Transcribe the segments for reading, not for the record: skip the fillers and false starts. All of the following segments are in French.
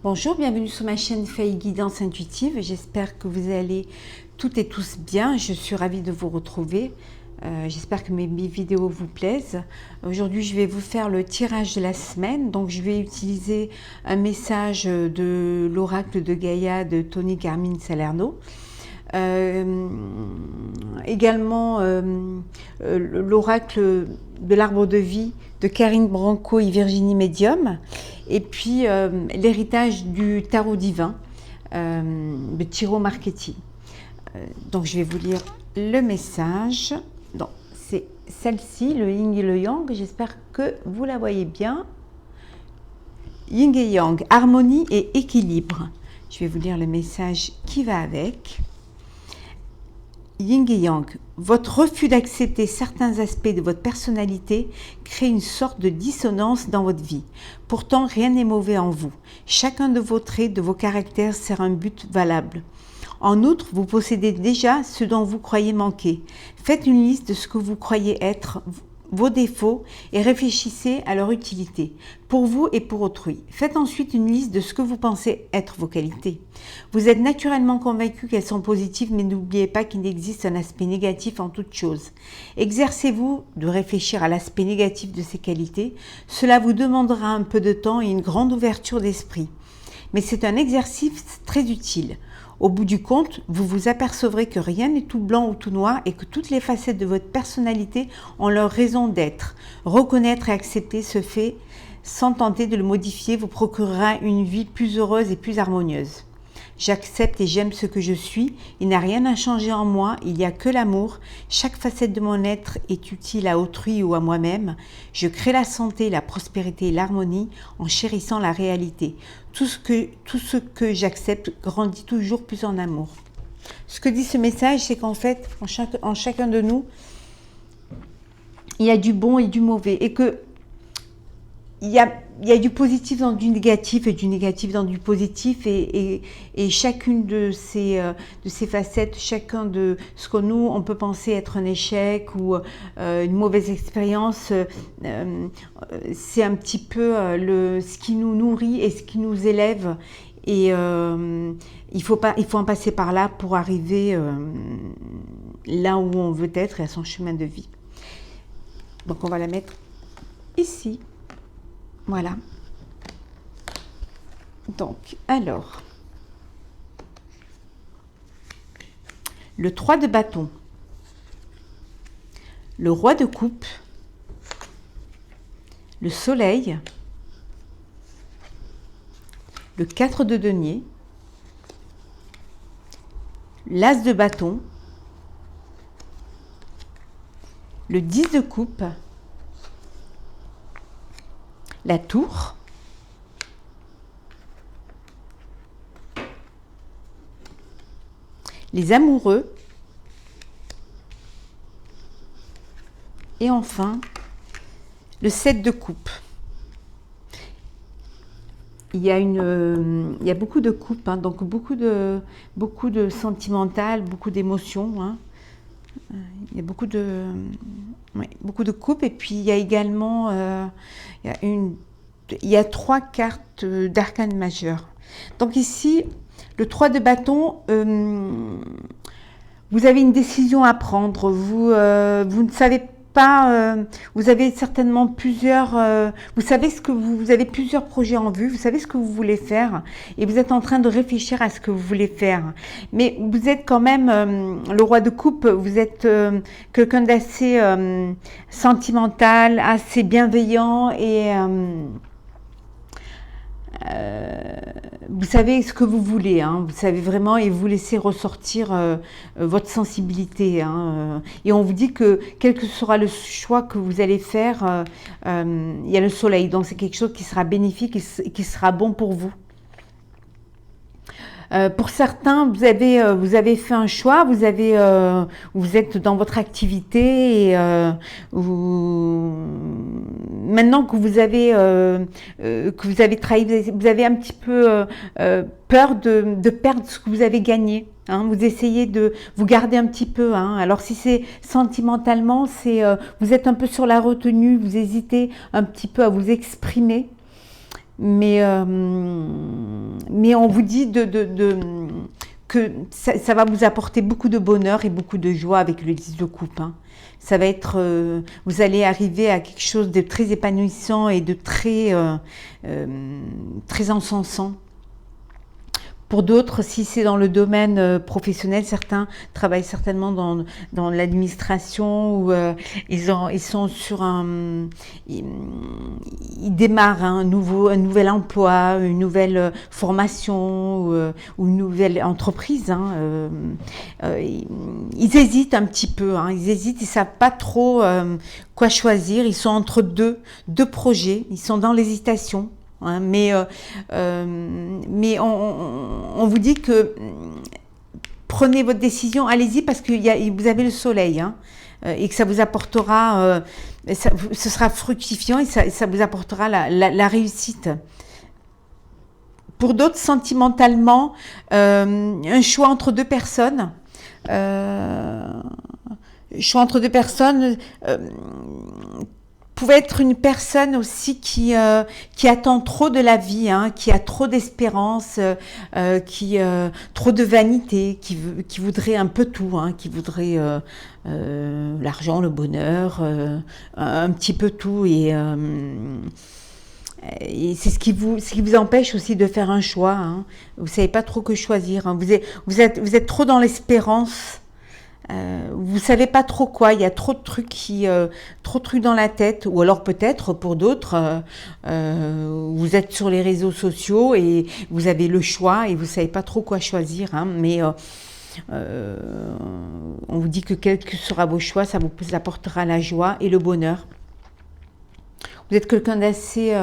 Bonjour, bienvenue sur ma chaîne Faye Guidance Intuitive. J'espère que vous allez toutes et tous bien. Je suis ravie de vous retrouver. J'espère que mes vidéos vous plaisent. Aujourd'hui, je vais vous faire le tirage de la semaine. Donc, je vais utiliser un message de l'oracle de Gaïa de Tony Carmine Salerno. Également l'oracle de l'arbre de vie de Karine Branco et Virginie Medium, et puis l'héritage du tarot divin de Tiro Marchetti. Donc je vais vous lire le message. Donc c'est celle-ci, le yin et le yang. J'espère que vous la voyez bien. Yin et yang, harmonie et équilibre. Je vais vous lire le message qui va avec. Yin et Yang, votre refus d'accepter certains aspects de votre personnalité crée une sorte de dissonance dans votre vie. Pourtant, rien n'est mauvais en vous. Chacun de vos traits, de vos caractères sert un but valable. En outre, vous possédez déjà ce dont vous croyez manquer. Faites une liste de ce que vous croyez être, vos défauts, et réfléchissez à leur utilité, pour vous et pour autrui. Faites ensuite une liste de ce que vous pensez être vos qualités. Vous êtes naturellement convaincu qu'elles sont positives, mais n'oubliez pas qu'il existe un aspect négatif en toute chose. Exercez-vous de réfléchir à l'aspect négatif de ces qualités. Cela vous demandera un peu de temps et une grande ouverture d'esprit. Mais c'est un exercice très utile. Au bout du compte, vous vous apercevrez que rien n'est tout blanc ou tout noir et que toutes les facettes de votre personnalité ont leur raison d'être. Reconnaître et accepter ce fait sans tenter de le modifier vous procurera une vie plus heureuse et plus harmonieuse. J'accepte et j'aime ce que je suis. Il n'y a rien à changer en moi, il n'y a que l'amour. Chaque facette de mon être est utile à autrui ou à moi-même. Je crée la santé, la prospérité et l'harmonie en chérissant la réalité. Tout ce que j'accepte grandit toujours plus en amour. Ce que dit ce message, c'est qu'en fait, en chacun de nous, il y a du bon et du mauvais. Et que il y a du positif dans du négatif et du négatif dans du positif, et chacune de ces facettes, chacun de ce que nous on peut penser être un échec ou une mauvaise expérience, c'est un petit peu ce qui nous nourrit et ce qui nous élève, et il faut en passer par là pour arriver là où on veut être et à son chemin de vie. Donc on va la mettre ici. Voilà. Donc, alors, le 3 de bâton, le roi de coupe, le soleil, le 4 de denier, l'as de bâton, le 10 de coupe, la tour, les amoureux, et enfin le 7 de coupe. Il y a beaucoup de coupes, hein, donc beaucoup de sentimental, beaucoup d'émotions, hein. Il y a beaucoup de coupes, et puis il y a également il y a 3 cartes d'arcane majeur. Donc ici, le 3 de bâton, vous avez une décision à prendre. Vous ne savez pas, vous avez certainement plusieurs, vous savez vous avez plusieurs projets en vue, vous savez ce que vous voulez faire, et vous êtes en train de réfléchir à ce que vous voulez faire. Mais vous êtes quand même, le roi de coupe, vous êtes quelqu'un d'assez sentimental, assez bienveillant, et vous savez ce que vous voulez, hein, vous savez vraiment, et vous laissez ressortir votre sensibilité, hein, et on vous dit que quel que sera le choix que vous allez faire, il y a le soleil, donc c'est quelque chose qui sera bénéfique et qui sera bon pour vous. Pour certains, vous avez fait un choix, vous êtes dans votre activité, et maintenant que vous avez trahi, vous avez un petit peu peur de perdre ce que vous avez gagné. Hein, vous essayez de vous garder un petit peu. Hein. Alors si c'est sentimentalement, vous êtes un peu sur la retenue, vous hésitez un petit peu à vous exprimer. Mais mais on vous dit que ça va vous apporter beaucoup de bonheur et beaucoup de joie avec le 10 de coupe. Hein. Ça va être, vous allez arriver à quelque chose de très épanouissant et de très encensant. Pour d'autres, si c'est dans le domaine professionnel, certains travaillent certainement dans l'administration ou ils sont sur ils démarrent un nouvel emploi, une nouvelle formation ou une nouvelle entreprise. Hein, ils hésitent un petit peu, hein, ils hésitent, ils savent pas trop quoi choisir. Ils sont entre deux projets, ils sont dans l'hésitation. Hein, mais on vous dit que prenez votre décision, allez-y parce que vous avez le soleil hein, et que ça vous apportera, ce sera fructifiant et ça vous apportera la réussite. Pour d'autres, sentimentalement, un choix entre deux personnes. Pouvait être une personne aussi qui attend trop de la vie, hein, qui a trop d'espérance, trop de vanité, qui voudrait un peu tout, hein, qui voudrait l'argent, le bonheur, un petit peu tout et c'est ce qui vous empêche aussi de faire un choix. Hein. Vous savez pas trop que choisir. Hein. Vous êtes trop dans l'espérance. Vous savez pas trop quoi, il y a trop de trucs dans la tête, ou alors peut-être pour d'autres, vous êtes sur les réseaux sociaux et vous avez le choix et vous savez pas trop quoi choisir, hein, mais on vous dit que quel que sera vos choix, ça vous apportera la joie et le bonheur. Vous êtes quelqu'un d'assez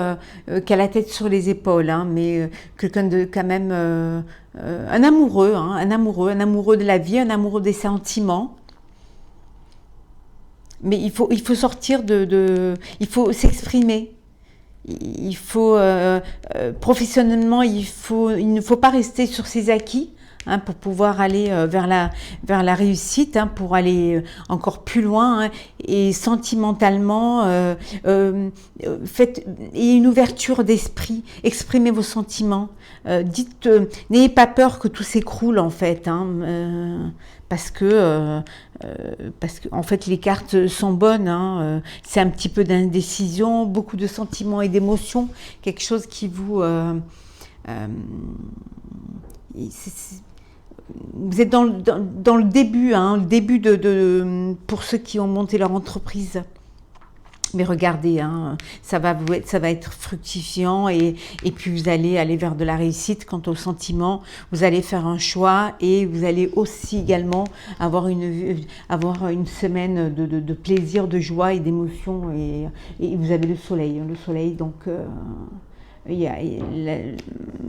qui a la tête sur les épaules, hein, mais quelqu'un de quand même un amoureux de la vie, un amoureux des sentiments. Mais il faut sortir il faut s'exprimer. Il faut professionnellement, il ne faut pas rester sur ses acquis. Hein, pour pouvoir aller vers la réussite, hein, pour aller encore plus loin, hein, et sentimentalement, ayez une ouverture d'esprit, exprimez vos sentiments, n'ayez pas peur que tout s'écroule en fait, hein, parce que en fait les cartes sont bonnes, hein, c'est un petit peu d'indécision, beaucoup de sentiments et d'émotions, quelque chose qui vous vous êtes dans le début, hein, le début pour ceux qui ont monté leur entreprise. Mais regardez, hein, ça va être fructifiant et puis vous allez aller vers de la réussite. Quant aux sentiments, vous allez faire un choix et vous allez aussi également avoir une semaine de plaisir, de joie et d'émotion. Et vous avez le soleil, donc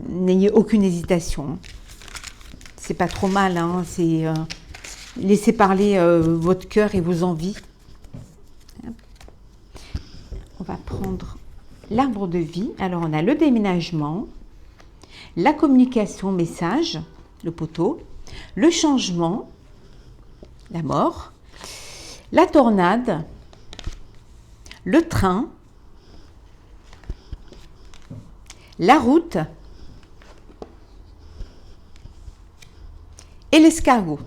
n'ayez aucune hésitation. C'est pas trop mal, hein, laissez parler votre cœur et vos envies. On va prendre l'arbre de vie. Alors on a le déménagement, la communication message, le poteau, le changement, la mort, la tornade, le train, la route et l'escargot.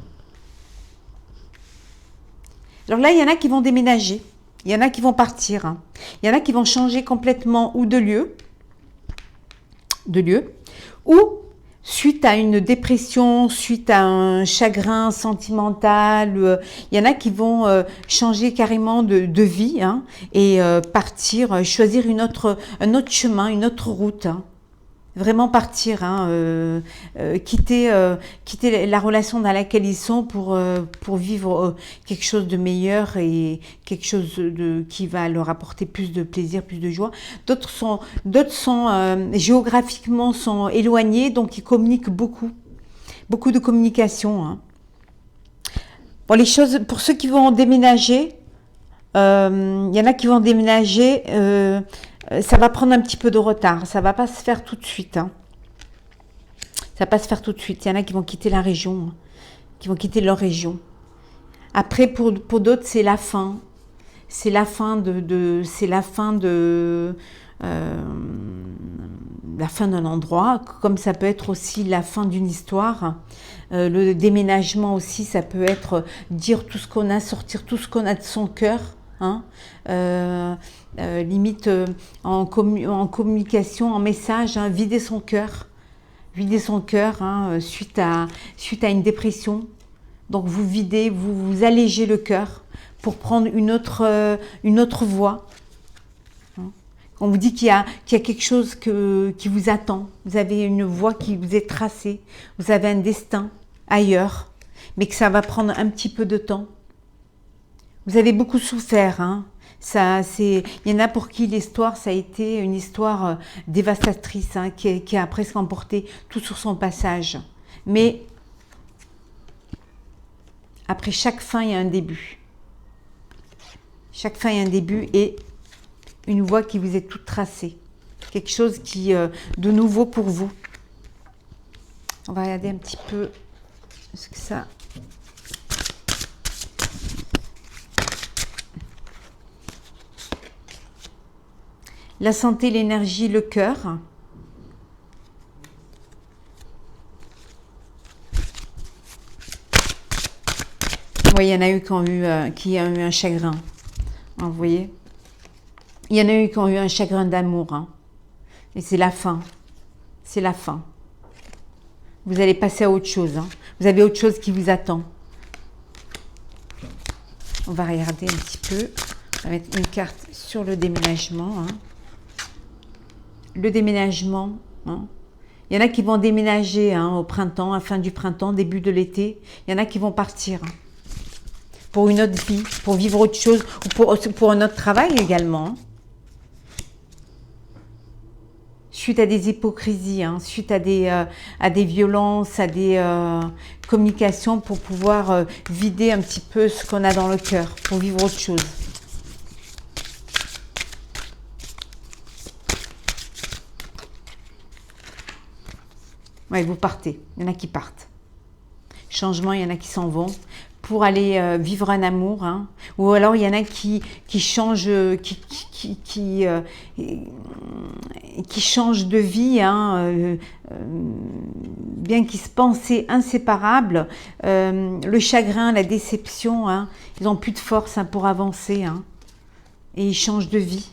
Alors là, il y en a qui vont déménager, il y en a qui vont partir, hein. Il y en a qui vont changer complètement ou de lieu, ou suite à une dépression, suite à un chagrin sentimental, il y en a qui vont changer carrément de vie, hein, et partir, choisir un autre chemin, une autre route, hein. Vraiment partir, hein, quitter la relation dans laquelle ils sont pour vivre quelque chose de meilleur et quelque chose qui va leur apporter plus de plaisir, plus de joie. D'autres sont géographiquement sont éloignés, donc ils communiquent beaucoup de communication, hein. Bon, les choses pour ceux qui vont déménager, il y en a qui vont déménager. Ça va prendre un petit peu de retard, ça va pas se faire tout de suite, hein. Ça va pas se faire tout de suite. Il y en a qui vont quitter la région, hein, qui vont quitter leur région. Après, pour d'autres, c'est la fin. C'est la fin la fin d'un endroit, comme ça peut être aussi la fin d'une histoire. Le déménagement aussi, ça peut être dire tout ce qu'on a, sortir tout ce qu'on a de son cœur. Hein, limite en communication, en message, hein, vider son cœur. Vider son cœur hein, suite à une dépression. Donc vous videz, vous allégez le cœur pour prendre une autre voie. On vous dit qu'il y a quelque chose qui vous attend. Vous avez une voie qui vous est tracée. Vous avez un destin ailleurs, mais que ça va prendre un petit peu de temps. Vous avez beaucoup souffert. Hein. Il y en a pour qui l'histoire, ça a été une histoire dévastatrice, hein, qui a presque emporté tout sur son passage. Mais après chaque fin, il y a un début. Chaque fin, il y a un début et une voie qui vous est toute tracée. Quelque chose qui de nouveau pour vous. On va regarder un petit peu ce que ça... La santé, l'énergie, le cœur. Oui, il y en a eu qui ont eu un chagrin. Hein, vous voyez? Il y en a eu qui ont eu un chagrin d'amour. Hein. Et c'est la fin. C'est la fin. Vous allez passer à autre chose. Hein. Vous avez autre chose qui vous attend. On va regarder un petit peu. On va mettre une carte sur le déménagement. Hein. Le déménagement. Hein. Il y en a qui vont déménager hein, au printemps, à la fin du printemps, début de l'été. Il y en a qui vont partir. Hein. Pour une autre vie, pour vivre autre chose, ou pour un autre travail également. Hein. Suite à des hypocrisies, hein, suite à des violences, à des communications pour pouvoir vider un petit peu ce qu'on a dans le cœur, pour vivre autre chose. Ouais, vous partez. Il y en a qui partent. Changement, il y en a qui s'en vont pour aller vivre un amour. Hein. Ou alors, il y en a qui changent, qui changent de vie, hein, bien qu'ils se pensaient inséparables. Le chagrin, la déception, hein, ils n'ont plus de force hein, pour avancer. Hein, et ils changent de vie.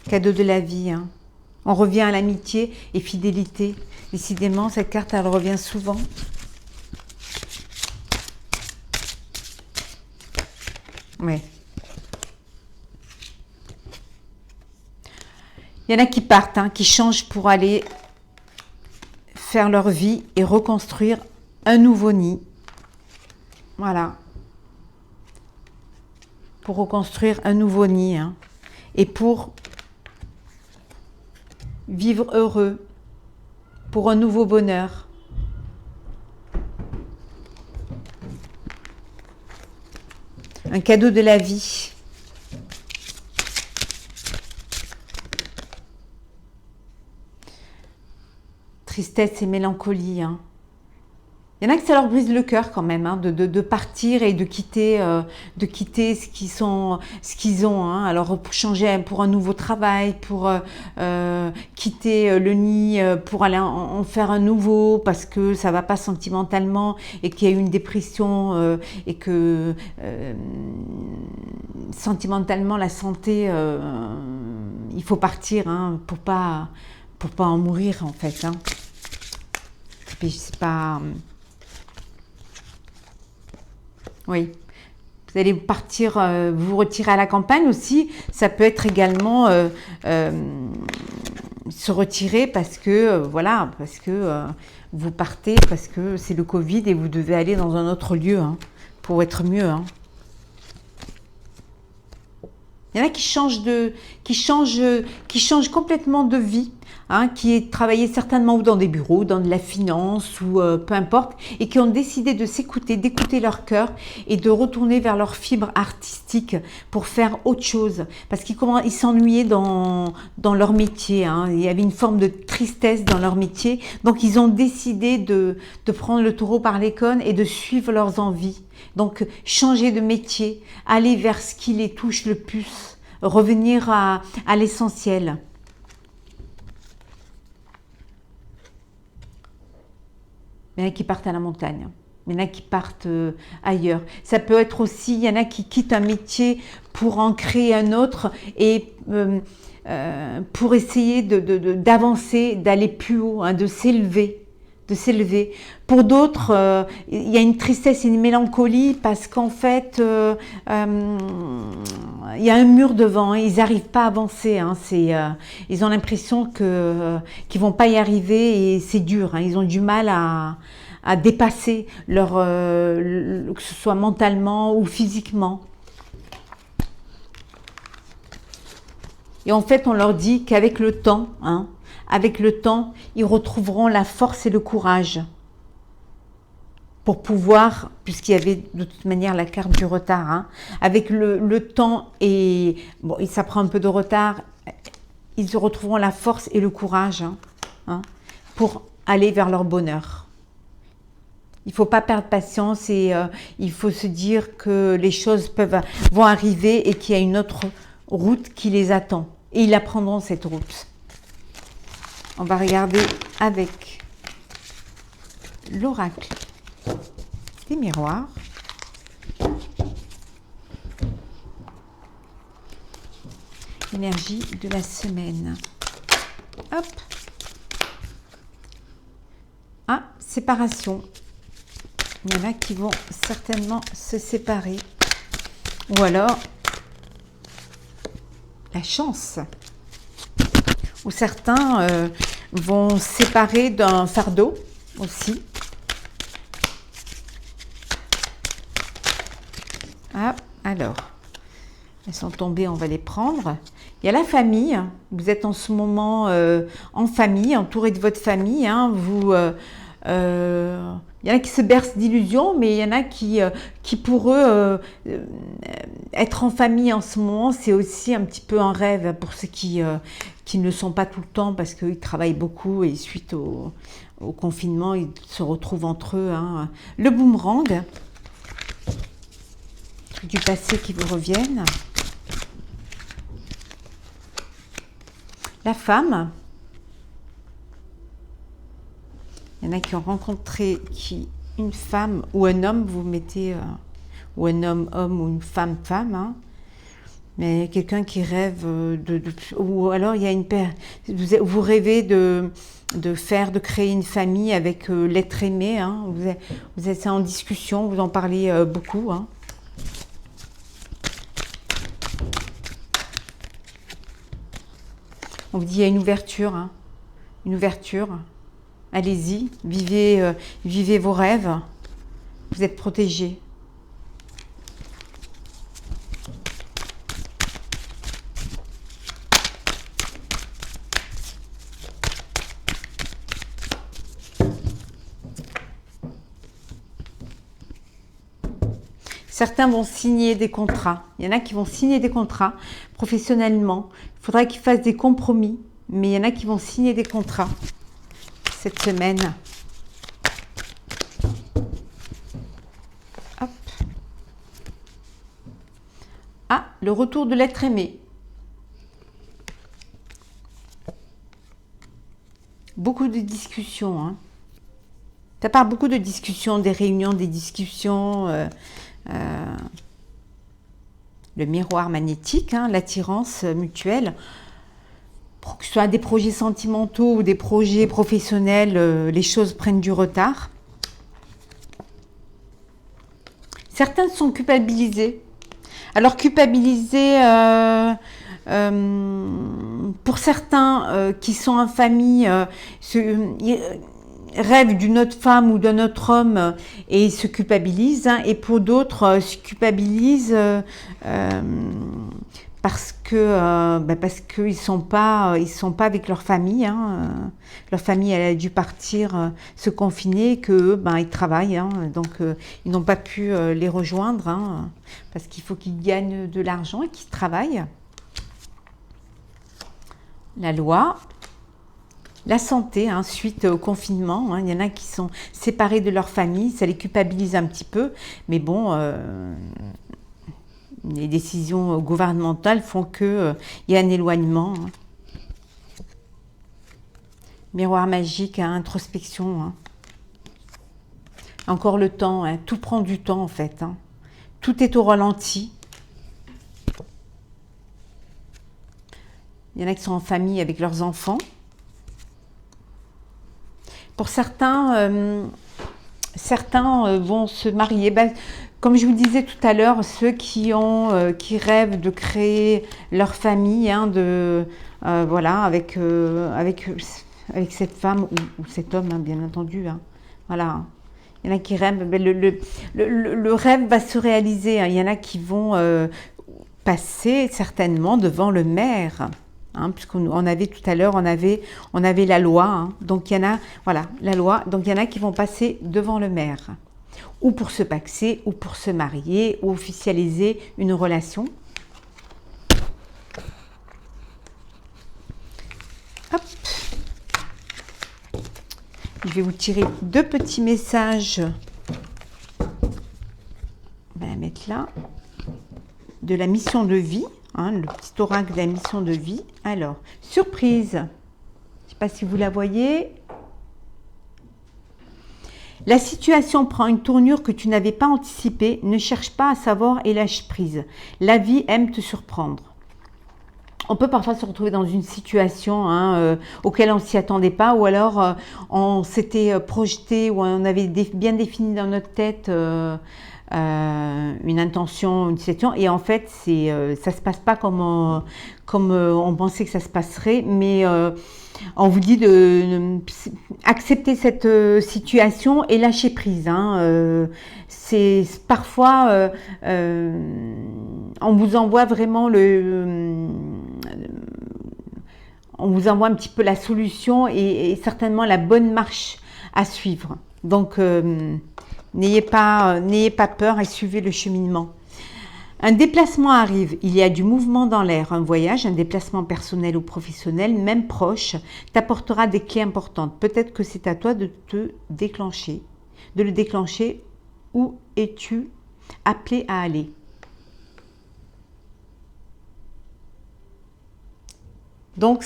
Cadeau de la vie. Hein. On revient à l'amitié et fidélité. Décidément, cette carte, elle revient souvent. Ouais. Il y en a qui partent, hein, qui changent pour aller faire leur vie et reconstruire un nouveau nid. Voilà. Pour reconstruire un nouveau nid. Hein. Et pour vivre heureux, pour un nouveau bonheur. Un cadeau de la vie. Tristesse et mélancolie. Hein. Il y en a que ça leur brise le cœur quand même, hein, de partir et de quitter ce qu'ils ont. Hein. Alors pour changer pour un nouveau travail, pour quitter le nid, pour aller en faire un nouveau, parce que ça va pas sentimentalement et qu'il y a eu une dépression et que sentimentalement la santé, il faut partir hein, pour pas en mourir en fait. Hein. Puis c'est pas... Oui, vous allez partir, vous retirer à la campagne aussi. Ça peut être également se retirer parce que, voilà, parce que vous partez, parce que c'est le Covid et vous devez aller dans un autre lieu hein, pour être mieux. Hein. Il y en a qui changent complètement de vie, hein, qui travaillaient certainement ou dans des bureaux, dans de la finance ou peu importe, et qui ont décidé de s'écouter, d'écouter leur cœur et de retourner vers leur fibre artistique pour faire autre chose. Parce qu'ils s'ennuyaient dans leur métier, hein. Il y avait une forme de tristesse dans leur métier, donc ils ont décidé de prendre le taureau par les cornes et de suivre leurs envies. Donc changer de métier, aller vers ce qui les touche le plus, revenir à l'essentiel. Il y en a qui partent à la montagne. Il y en a qui partent ailleurs. Ça peut être aussi, il y en a qui quittent un métier pour en créer un autre et pour essayer d'avancer, d'aller plus haut, hein, de s'élever. Pour d'autres, il y a une tristesse et une mélancolie parce qu'en fait, il y a un mur devant, hein, ils n'arrivent pas à avancer. Hein, ils ont l'impression qu'ils ne vont pas y arriver et c'est dur. Hein, ils ont du mal à dépasser que ce soit mentalement ou physiquement. Et en fait, on leur dit qu'avec le temps, ils retrouveront la force et le courage pour pouvoir, puisqu'il y avait de toute manière la carte du retard, hein, avec le temps et ça prend un peu de retard, ils retrouveront la force et le courage pour aller vers leur bonheur. Il ne faut pas perdre patience et il faut se dire que les choses vont arriver et qu'il y a une autre route qui les attend. Et ils la prendront cette route. On va regarder avec l'oracle des miroirs. Énergie de la semaine. Hop. Ah, séparation. Il y en a qui vont certainement se séparer. Ou alors, la chance. Ou certains vont se séparer d'un fardeau aussi. Ah, alors, elles sont tombées, on va les prendre. Il y a la famille. Vous êtes en ce moment en famille, entouré de votre famille. Hein, il y en a qui se bercent d'illusions, mais il y en a qui pour eux, être en famille en ce moment, c'est aussi un petit peu un rêve pour ceux qui ne le sont pas tout le temps parce qu'ils travaillent beaucoup et suite au confinement, ils se retrouvent entre eux. Hein. Le boomerang, trucs du passé qui vous reviennent. La femme. Il y en a qui ont rencontré une femme ou un homme, vous mettez, ou un homme ou une femme, hein, mais quelqu'un qui rêve ou alors il y a vous rêvez de créer une famille avec l'être aimé, hein, vous êtes en discussion, vous en parlez beaucoup. Hein. On vous dit il y a une ouverture, hein, une ouverture. Allez-y, vivez vos rêves. Vous êtes protégés. Certains vont signer des contrats. Il y en a qui vont signer des contrats professionnellement. Il faudra qu'ils fassent des compromis, mais il y en a qui vont signer des contrats cette semaine. Hop. Ah, le retour de l'être aimé. Beaucoup de discussions. Hein. Ça part beaucoup de discussions, des réunions, des discussions. Le miroir magnétique, hein, l'attirance mutuelle. Que ce soit des projets sentimentaux ou des projets professionnels, les choses prennent du retard. Certains sont culpabilisés. Alors culpabilisés, pour certains qui sont en famille, rêvent d'une autre femme ou d'un autre homme et se culpabilisent. Hein, et pour d'autres, se culpabilisent parce qu'ils sont pas avec leur famille. Hein. Leur famille elle a dû partir se confiner, que ils travaillent, hein, donc ils n'ont pas pu les rejoindre, hein, parce qu'il faut qu'ils gagnent de l'argent et qu'ils travaillent. La loi, la santé, hein, suite au confinement, hein, il y en a qui sont séparés de leur famille, ça les culpabilise un petit peu, mais bon. Les décisions gouvernementales font qu'il y a un éloignement. Hein. Miroir magique, hein, introspection. Hein. Encore le temps, hein, tout prend du temps en fait. Hein. Tout est au ralenti. Il y en a qui sont en famille avec leurs enfants. Pour certains, vont se marier. Ben, comme je vous disais tout à l'heure, ceux qui rêvent de créer leur famille, hein, voilà, avec cette femme ou cet homme, hein, bien entendu. Hein, voilà. Il y en a qui rêvent. Ben, le rêve va se réaliser. Hein. Il y en a qui vont passer certainement devant le maire. Hein, puisqu'on avait tout à l'heure, on avait la loi. Hein. Donc il y en a, voilà, la loi. Donc il y en a qui vont passer devant le maire. Ou pour se paxer, ou pour se marier, ou officialiser une relation. Hop. Je vais vous tirer 2 petits messages. On va la mettre là. De la mission de vie. Hein, le petit oracle de la mission de vie. Alors, surprise. Je ne sais pas si vous la voyez. La situation prend une tournure que tu n'avais pas anticipée. Ne cherche pas à savoir et lâche prise. La vie aime te surprendre. On peut parfois se retrouver dans une situation hein, auquel on ne s'y attendait pas, ou alors on s'était projeté, ou on avait bien défini dans notre tête une intention, une situation, et en fait ça ne se passe pas comme on pensait que ça se passerait, mais on vous dit accepter cette situation et lâcher prise. Hein, c'est parfois on vous envoie vraiment on vous envoie un petit peu la solution et certainement la bonne marche à suivre. Donc n'ayez pas peur et suivez le cheminement. Un déplacement arrive, il y a du mouvement dans l'air, un voyage, un déplacement personnel ou professionnel, même proche, t'apportera des clés importantes. Peut-être que c'est à toi de le déclencher. Où es-tu appelé à aller? Donc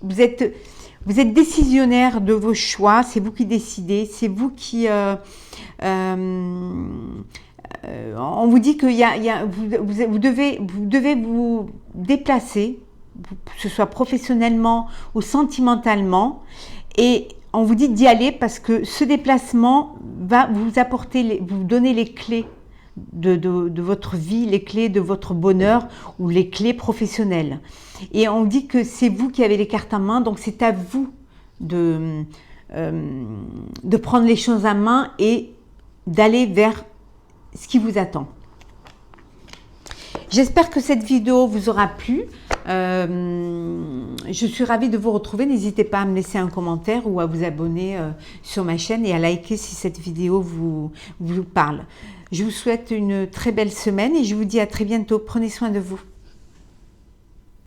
vous êtes décisionnaire de vos choix, c'est vous qui décidez, c'est vous qui... on vous dit que vous devez vous déplacer, que ce soit professionnellement ou sentimentalement, et on vous dit d'y aller parce que ce déplacement va vous apporter, vous donner les clés de votre vie, les clés de votre bonheur ou les clés professionnelles. Et on dit que c'est vous qui avez les cartes en main, donc c'est à vous de prendre les choses en main et d'aller vers ce qui vous attend. J'espère que cette vidéo vous aura plu. Je suis ravie de vous retrouver. N'hésitez pas à me laisser un commentaire ou à vous abonner sur ma chaîne et à liker si cette vidéo vous parle. Je vous souhaite une très belle semaine et je vous dis à très bientôt. Prenez soin de vous.